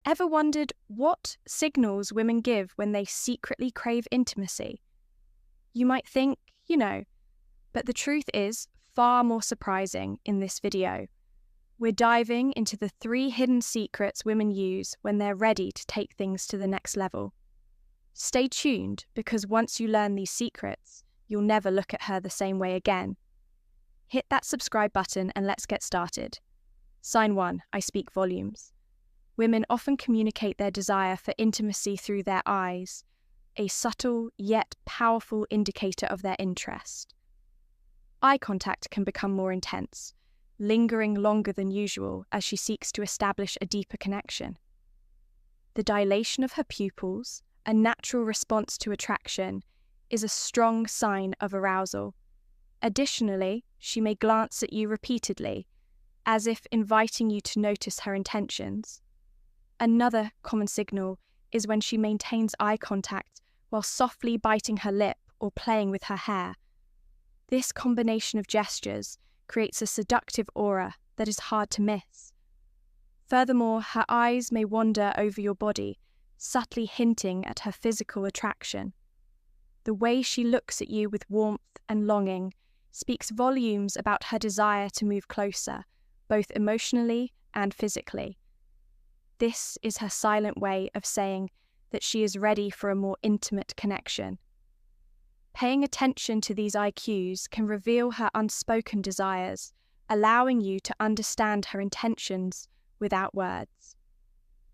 Ever wondered what signals women give when they secretly crave intimacy? You might think, but the truth is far more surprising in this video. We're diving into the 3 hidden secrets women use when they're ready to take things to the next level. Stay tuned, because once you learn these secrets, you'll never look at her the same way again. Hit that subscribe button and let's get started. Sign 1, I speak volumes. Women often communicate their desire for intimacy through their eyes, a subtle yet powerful indicator of their interest. Eye contact can become more intense, lingering longer than usual as she seeks to establish a deeper connection. The dilation of her pupils, a natural response to attraction, is a strong sign of arousal. Additionally, she may glance at you repeatedly, as if inviting you to notice her intentions. Another common signal is when she maintains eye contact while softly biting her lip or playing with her hair. This combination of gestures creates a seductive aura that is hard to miss. Furthermore, her eyes may wander over your body, subtly hinting at her physical attraction. The way she looks at you with warmth and longing speaks volumes about her desire to move closer, both emotionally and physically. This is her silent way of saying that she is ready for a more intimate connection. Paying attention to these eye cues can reveal her unspoken desires, allowing you to understand her intentions without words.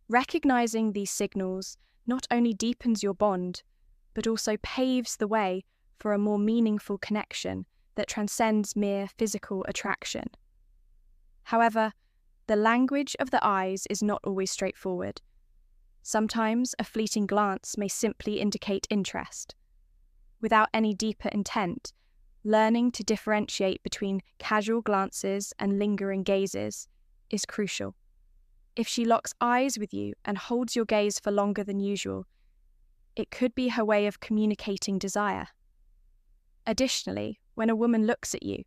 Recognizing these signals not only deepens your bond, but also paves the way for a more meaningful connection that transcends mere physical attraction. However, the language of the eyes is not always straightforward. Sometimes a fleeting glance may simply indicate interest. Without any deeper intent, learning to differentiate between casual glances and lingering gazes is crucial. If she locks eyes with you and holds your gaze for longer than usual, it could be her way of communicating desire. Additionally, when a woman looks at you,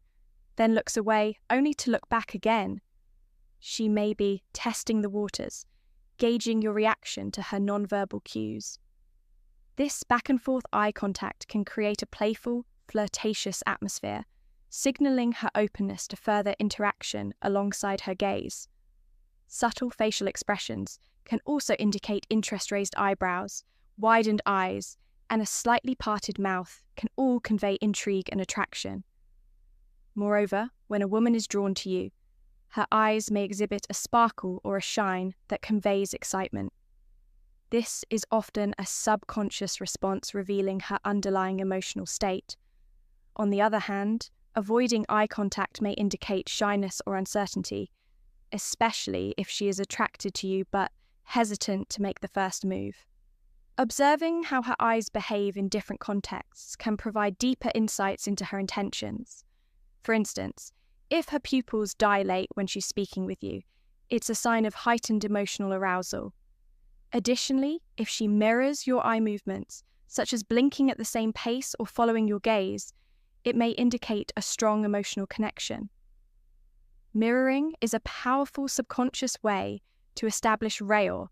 then looks away only to look back again, she may be testing the waters, gauging your reaction to her nonverbal cues. This back-and-forth eye contact can create a playful, flirtatious atmosphere, signaling her openness to further interaction alongside her gaze. Subtle facial expressions can also indicate interest-raised eyebrows, widened eyes, and a slightly parted mouth can all convey intrigue and attraction. Moreover, when a woman is drawn to you, her eyes may exhibit a sparkle or a shine that conveys excitement. This is often a subconscious response revealing her underlying emotional state. On the other hand, avoiding eye contact may indicate shyness or uncertainty, especially if she is attracted to you but hesitant to make the first move. Observing how her eyes behave in different contexts can provide deeper insights into her intentions. For instance, if her pupils dilate when she's speaking with you, it's a sign of heightened emotional arousal. Additionally, if she mirrors your eye movements, such as blinking at the same pace or following your gaze, it may indicate a strong emotional connection. Mirroring is a powerful subconscious way to establish rayur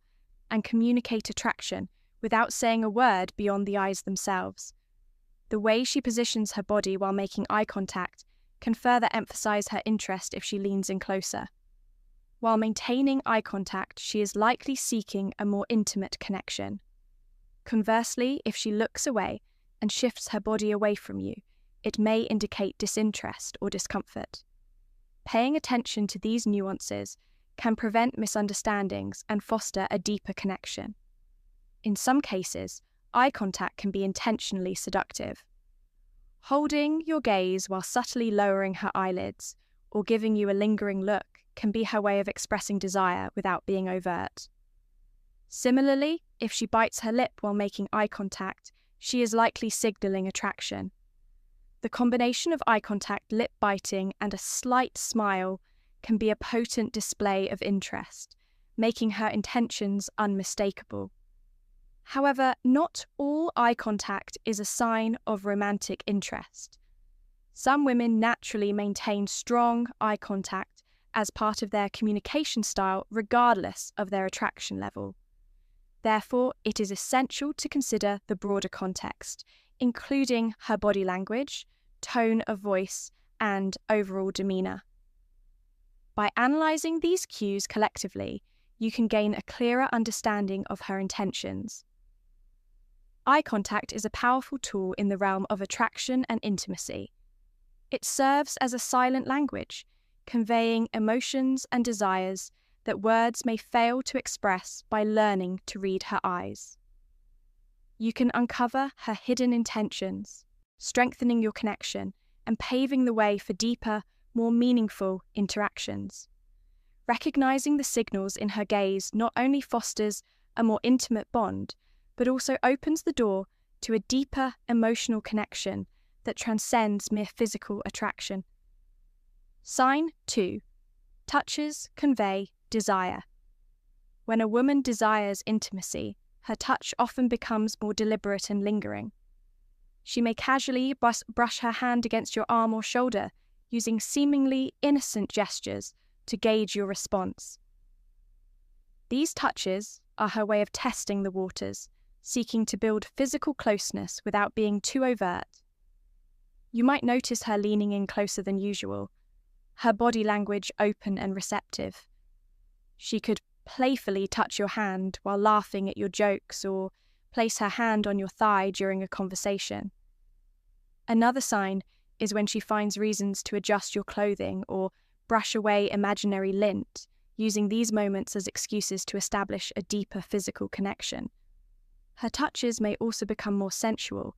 and communicate attraction without saying a word beyond the eyes themselves. The way she positions her body while making eye contact can further emphasize her interest if she leans in closer. While maintaining eye contact, she is likely seeking a more intimate connection. Conversely, if she looks away and shifts her body away from you, it may indicate disinterest or discomfort. Paying attention to these nuances can prevent misunderstandings and foster a deeper connection. In some cases, eye contact can be intentionally seductive. Holding your gaze while subtly lowering her eyelids or giving you a lingering look can be her way of expressing desire without being overt. Similarly, if she bites her lip while making eye contact, she is likely signaling attraction. The combination of eye contact, lip biting, and a slight smile can be a potent display of interest, making her intentions unmistakable. However, not all eye contact is a sign of romantic interest. Some women naturally maintain strong eye contact as part of their communication style regardless of their attraction level. Therefore, it is essential to consider the broader context, including her body language, tone of voice, and overall demeanour. By analysing these cues collectively, you can gain a clearer understanding of her intentions. Eye contact is a powerful tool in the realm of attraction and intimacy. It serves as a silent language, conveying emotions and desires that words may fail to express by learning to read her eyes. You can uncover her hidden intentions, strengthening your connection and paving the way for deeper, more meaningful interactions. Recognizing the signals in her gaze not only fosters a more intimate bond, but also opens the door to a deeper emotional connection that transcends mere physical attraction. Sign 2. Touches convey desire. When a woman desires intimacy, her touch often becomes more deliberate and lingering. She may casually brush her hand against your arm or shoulder, using seemingly innocent gestures to gauge your response. These touches are her way of testing the waters, seeking to build physical closeness without being too overt. You might notice her leaning in closer than usual, her body language open and receptive. She could playfully touch your hand while laughing at your jokes or place her hand on your thigh during a conversation. Another sign is when she finds reasons to adjust your clothing or brush away imaginary lint, using these moments as excuses to establish a deeper physical connection. Her touches may also become more sensual,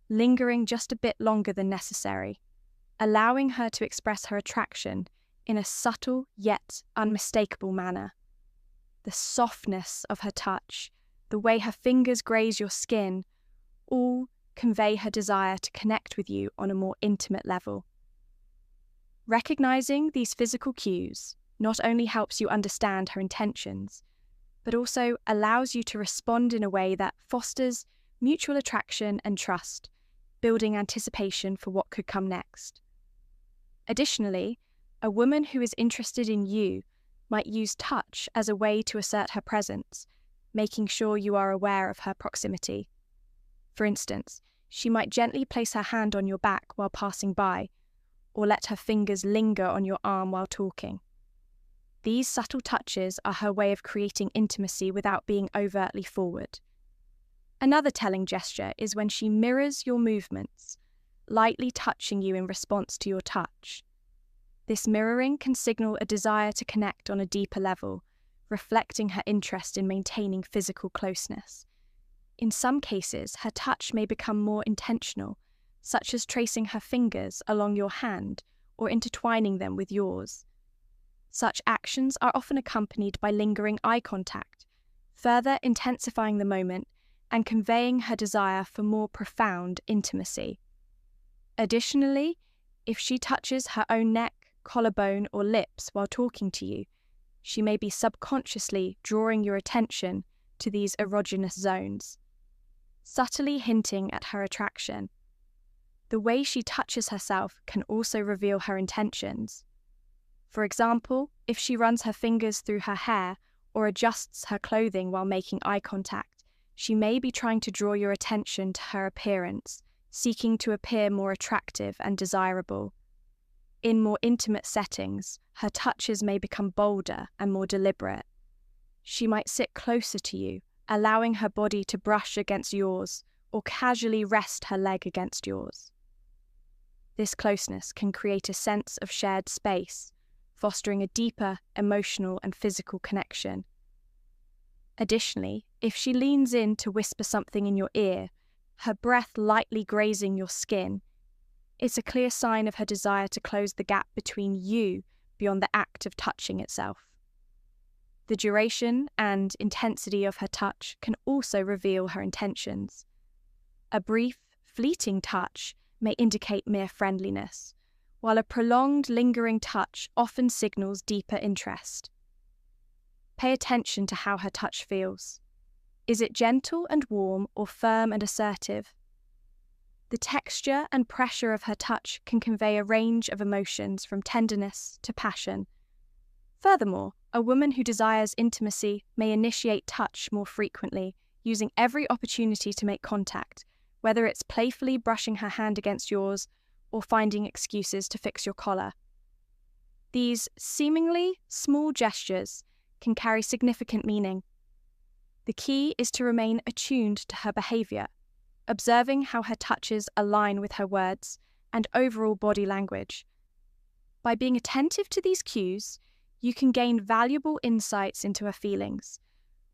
lingering just a bit longer than necessary, allowing her to express her attraction in a subtle yet unmistakable manner. The softness of her touch, the way her fingers graze your skin, all convey her desire to connect with you on a more intimate level. Recognizing these physical cues not only helps you understand her intentions, but also allows you to respond in a way that fosters mutual attraction and trust, building anticipation for what could come next. Additionally, a woman who is interested in you might use touch as a way to assert her presence, making sure you are aware of her proximity. For instance, she might gently place her hand on your back while passing by, or let her fingers linger on your arm while talking. These subtle touches are her way of creating intimacy without being overtly forward. Another telling gesture is when she mirrors your movements, lightly touching you in response to your touch. This mirroring can signal a desire to connect on a deeper level, reflecting her interest in maintaining physical closeness. In some cases, her touch may become more intentional, such as tracing her fingers along your hand or intertwining them with yours. Such actions are often accompanied by lingering eye contact, further intensifying the moment and conveying her desire for more profound intimacy. Additionally, if she touches her own neck, collarbone, or lips while talking to you, she may be subconsciously drawing your attention to these erogenous zones, subtly hinting at her attraction. The way she touches herself can also reveal her intentions. For example, if she runs her fingers through her hair or adjusts her clothing while making eye contact, she may be trying to draw your attention to her appearance, seeking to appear more attractive and desirable. In more intimate settings, her touches may become bolder and more deliberate. She might sit closer to you, allowing her body to brush against yours or casually rest her leg against yours. This closeness can create a sense of shared space, fostering a deeper emotional and physical connection. Additionally, if she leans in to whisper something in your ear, her breath lightly grazing your skin, it's a clear sign of her desire to close the gap between you beyond the act of touching itself. The duration and intensity of her touch can also reveal her intentions. A brief, fleeting touch may indicate mere friendliness, while a prolonged, lingering touch often signals deeper interest. Pay attention to how her touch feels. Is it gentle and warm or firm and assertive? The texture and pressure of her touch can convey a range of emotions from tenderness to passion. Furthermore, a woman who desires intimacy may initiate touch more frequently, using every opportunity to make contact, whether it's playfully brushing her hand against yours or finding excuses to fix your collar. These seemingly small gestures can carry significant meaning. The key is to remain attuned to her behavior, observing how her touches align with her words and overall body language. By being attentive to these cues, you can gain valuable insights into her feelings,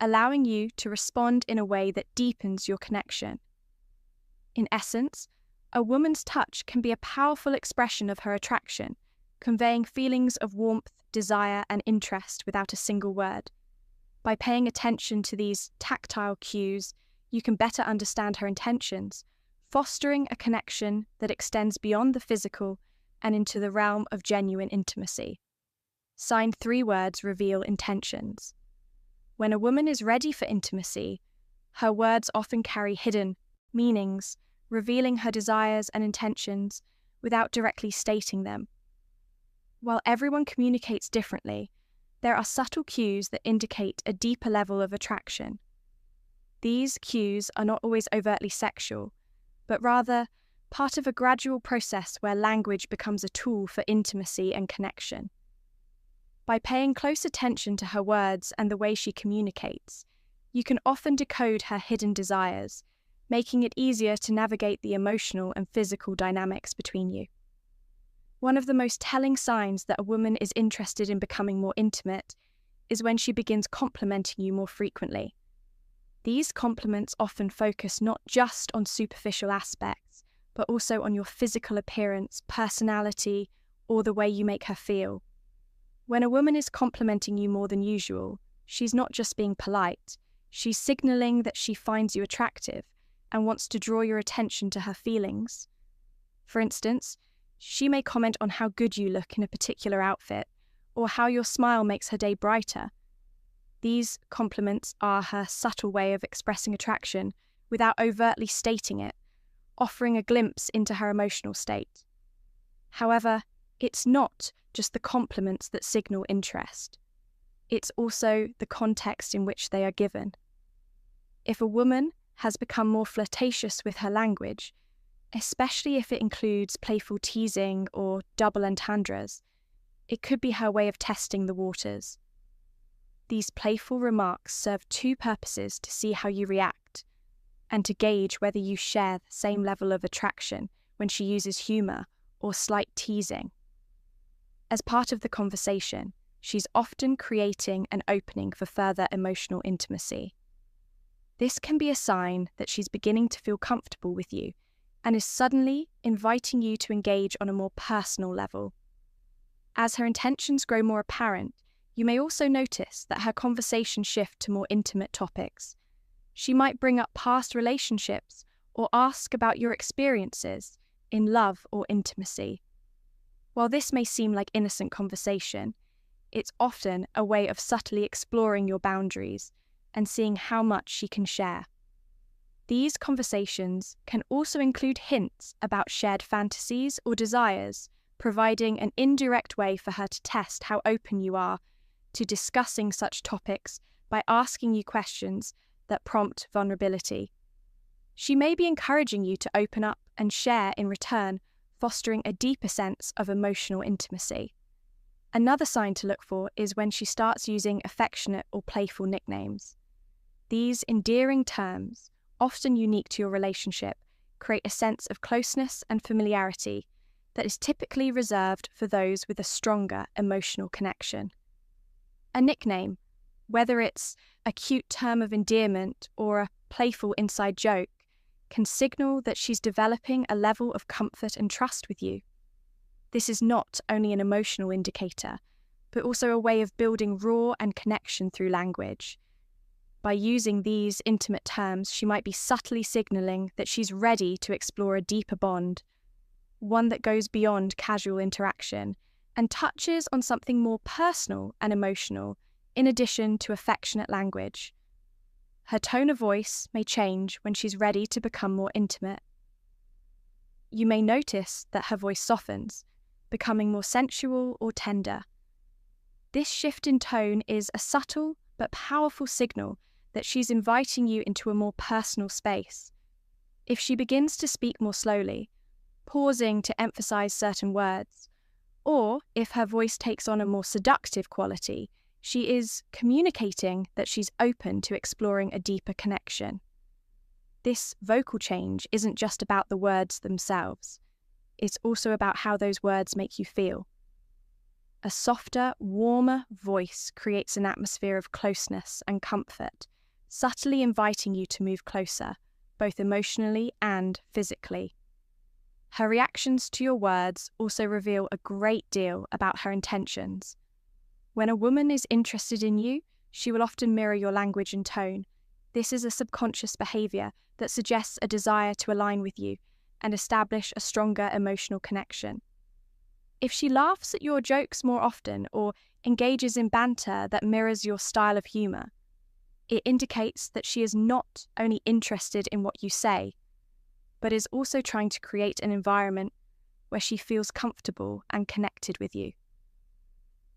allowing you to respond in a way that deepens your connection. In essence, a woman's touch can be a powerful expression of her attraction, conveying feelings of warmth, desire, and interest without a single word. By paying attention to these tactile cues, you can better understand her intentions, fostering a connection that extends beyond the physical and into the realm of genuine intimacy. Signed 3 words reveal intentions. When a woman is ready for intimacy, her words often carry hidden meanings, revealing her desires and intentions without directly stating them. While everyone communicates differently, there are subtle cues that indicate a deeper level of attraction. These cues are not always overtly sexual, but rather part of a gradual process where language becomes a tool for intimacy and connection. By paying close attention to her words and the way she communicates, you can often decode her hidden desires, making it easier to navigate the emotional and physical dynamics between you. One of the most telling signs that a woman is interested in becoming more intimate is when she begins complimenting you more frequently. These compliments often focus not just on superficial aspects, but also on your physical appearance, personality, or the way you make her feel. When a woman is complimenting you more than usual, she's not just being polite, she's signaling that she finds you attractive and wants to draw your attention to her feelings. For instance, she may comment on how good you look in a particular outfit, or how your smile makes her day brighter. These compliments are her subtle way of expressing attraction without overtly stating it, offering a glimpse into her emotional state. However, it's not just the compliments that signal interest. It's also the context in which they are given. If a woman has become more flirtatious with her language, especially if it includes playful teasing or double entendres, it could be her way of testing the waters. These playful remarks serve 2 purposes: to see how you react, and to gauge whether you share the same level of attraction when she uses humour or slight teasing. As part of the conversation, she's often creating an opening for further emotional intimacy. This can be a sign that she's beginning to feel comfortable with you and is suddenly inviting you to engage on a more personal level. As her intentions grow more apparent, you may also notice that her conversations shift to more intimate topics. She might bring up past relationships or ask about your experiences in love or intimacy. While this may seem like innocent conversation, it's often a way of subtly exploring your boundaries and seeing how much she can share. These conversations can also include hints about shared fantasies or desires, providing an indirect way for her to test how open you are to discussing such topics by asking you questions that prompt vulnerability. She may be encouraging you to open up and share in return, fostering a deeper sense of emotional intimacy. Another sign to look for is when she starts using affectionate or playful nicknames. These endearing terms, often unique to your relationship, create a sense of closeness and familiarity that is typically reserved for those with a stronger emotional connection. A nickname, whether it's a cute term of endearment or a playful inside joke, can signal that she's developing a level of comfort and trust with you. This is not only an emotional indicator, but also a way of building raw and connection through language. By using these intimate terms, she might be subtly signaling that she's ready to explore a deeper bond, one that goes beyond casual interaction and touches on something more personal and emotional, in addition to affectionate language. Her tone of voice may change when she's ready to become more intimate. You may notice that her voice softens, becoming more sensual or tender. This shift in tone is a subtle but powerful signal that she's inviting you into a more personal space. If she begins to speak more slowly, pausing to emphasize certain words, or if her voice takes on a more seductive quality, she is communicating that she's open to exploring a deeper connection. This vocal change isn't just about the words themselves. It's also about how those words make you feel. A softer, warmer voice creates an atmosphere of closeness and comfort, subtly inviting you to move closer, both emotionally and physically. Her reactions to your words also reveal a great deal about her intentions. When a woman is interested in you, she will often mirror your language and tone. This is a subconscious behavior that suggests a desire to align with you and establish a stronger emotional connection. If she laughs at your jokes more often or engages in banter that mirrors your style of humor, it indicates that she is not only interested in what you say, but is also trying to create an environment where she feels comfortable and connected with you.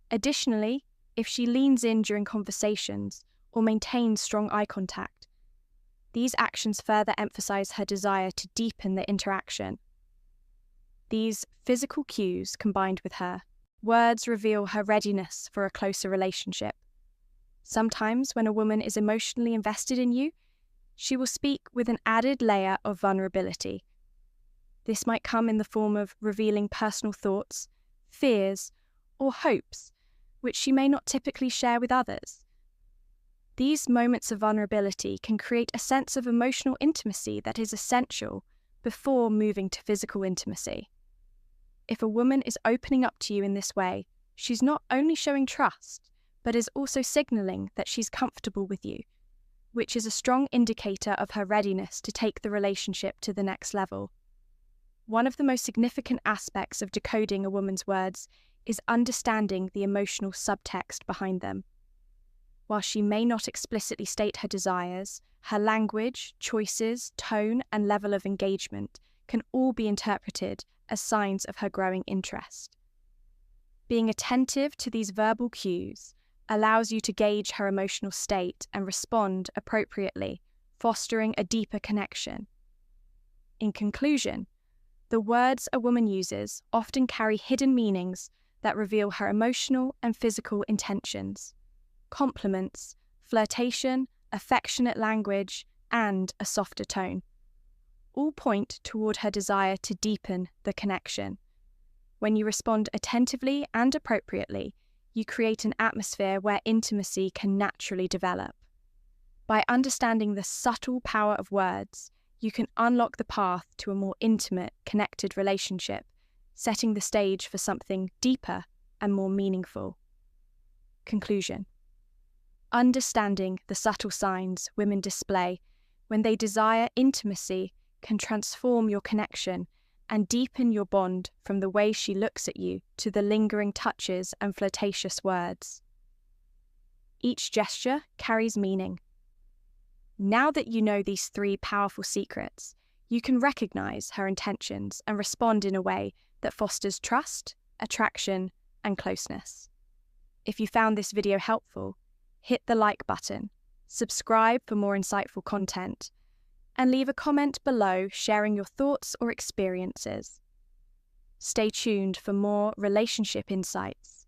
Additionally, if she leans in during conversations or maintains strong eye contact, these actions further emphasize her desire to deepen the interaction. These physical cues combined with her words reveal her readiness for a closer relationship. Sometimes, when a woman is emotionally invested in you, she will speak with an added layer of vulnerability. This might come in the form of revealing personal thoughts, fears, or hopes, which she may not typically share with others. These moments of vulnerability can create a sense of emotional intimacy that is essential before moving to physical intimacy. If a woman is opening up to you in this way, she's not only showing trust, but is also signaling that she's comfortable with you, which is a strong indicator of her readiness to take the relationship to the next level. One of the most significant aspects of decoding a woman's words is understanding the emotional subtext behind them. While she may not explicitly state her desires, her language, choices, tone, and level of engagement can all be interpreted as signs of her growing interest. Being attentive to these verbal cues allows you to gauge her emotional state and respond appropriately, fostering a deeper connection. In conclusion, the words a woman uses often carry hidden meanings that reveal her emotional and physical intentions. Compliments, flirtation, affectionate language, and a softer tone all point toward her desire to deepen the connection. When you respond attentively and appropriately, you create an atmosphere where intimacy can naturally develop. By understanding the subtle power of words, you can unlock the path to a more intimate, connected relationship, setting the stage for something deeper and more meaningful. Conclusion. Understanding the subtle signs women display when they desire intimacy can transform your connection and deepen your bond, from the way she looks at you to the lingering touches and flirtatious words. Each gesture carries meaning. Now that you know these 3 powerful secrets, you can recognize her intentions and respond in a way that fosters trust, attraction, and closeness. If you found this video helpful, hit the like button, subscribe for more insightful content, and leave a comment below sharing your thoughts or experiences. Stay tuned for more relationship insights.